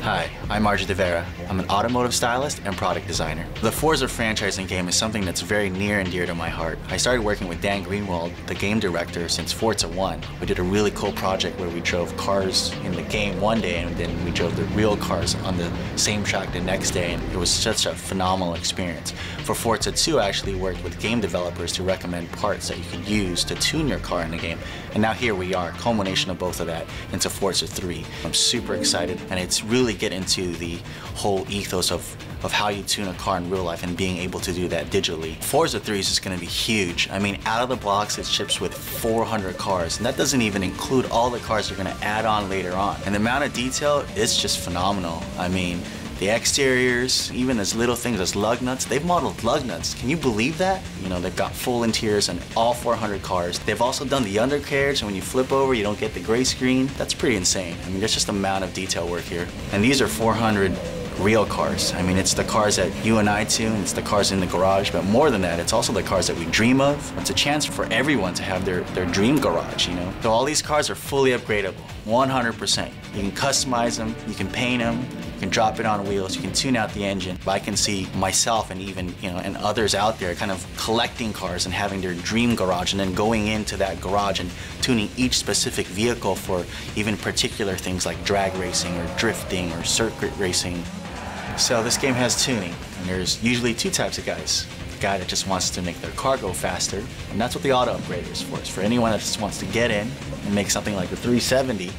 Hi, I'm Arjun Devera. I'm an automotive stylist and product designer. The Forza franchising game is something that's very near and dear to my heart. I started working with Dan Greenwald, the game director, since Forza 1. We did a really cool project where we drove cars in the game one day and then we drove the real cars on the same track the next day, and it was such a phenomenal experience. For Forza 2, I actually worked with game developers to recommend parts that you could use to tune your car in the game. And now here we are, culmination of both of that into Forza 3. I'm super excited, and it's really get into the whole ethos of how you tune a car in real life and being able to do that digitally. Forza 3 is just going to be huge. I mean, out of the box it ships with 400 cars, and that doesn't even include all the cars they're going to add on later on. And the amount of detail is just phenomenal. I mean, the exteriors, even as little things as lug nuts, they've modeled lug nuts. Can you believe that? You know, they've got full interiors on all 400 cars. They've also done the undercarriage, and when you flip over, you don't get the gray screen. That's pretty insane. I mean, there's just a amount of detail work here. And these are 400 real cars. I mean, it's the cars that you and I tune, it's the cars in the garage, but more than that, it's also the cars that we dream of. It's a chance for everyone to have their dream garage, you know? So all these cars are fully upgradable, 100%. You can customize them, you can paint them, you can drop it on wheels, you can tune out the engine. I can see myself and even, you know, and others out there kind of collecting cars and having their dream garage and then going into that garage and tuning each specific vehicle for even particular things like drag racing or drifting or circuit racing. So this game has tuning, and there's usually two types of guys. The guy that just wants to make their car go faster, and that's what the auto upgrader is for. It's for anyone that just wants to get in and make something like a 370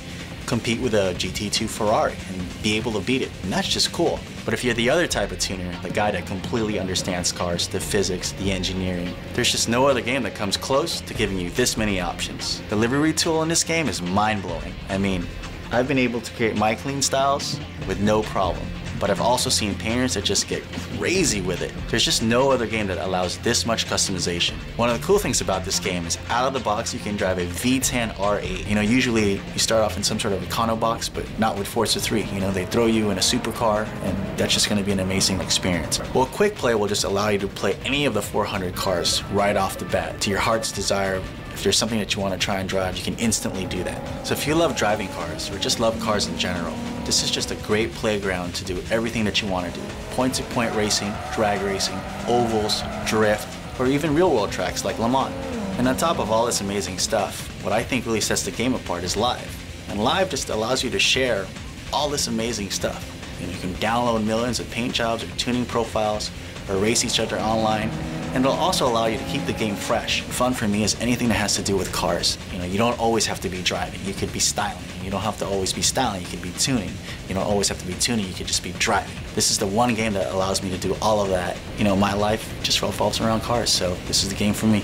compete with a GT2 Ferrari and be able to beat it. And that's just cool. But if you're the other type of tuner, the guy that completely understands cars, the physics, the engineering, there's just no other game that comes close to giving you this many options. The livery tool in this game is mind-blowing. I mean, I've been able to create my clean styles with no problem. But I've also seen painters that just get crazy with it. There's just no other game that allows this much customization. One of the cool things about this game is out of the box you can drive a V10 R8. You know, usually you start off in some sort of econo box, but not with Forza 3. You know, they throw you in a supercar, and that's just gonna be an amazing experience. Well, Quick Play will just allow you to play any of the 400 cars right off the bat to your heart's desire. If there's something that you want to try and drive, you can instantly do that. So if you love driving cars or just love cars in general, this is just a great playground to do everything that you want to do. Point-to-point racing, drag racing, ovals, drift, or even real-world tracks like Le Mans. And on top of all this amazing stuff, what I think really sets the game apart is Live. And Live just allows you to share all this amazing stuff. You know, you can download millions of paint jobs or tuning profiles or race each other online. And it'll also allow you to keep the game fresh. Fun for me is anything that has to do with cars. You know, you don't always have to be driving. You could be styling. You don't have to always be styling. You could be tuning. You don't always have to be tuning. You could just be driving. This is the one game that allows me to do all of that. You know, my life just revolves around cars, so this is the game for me.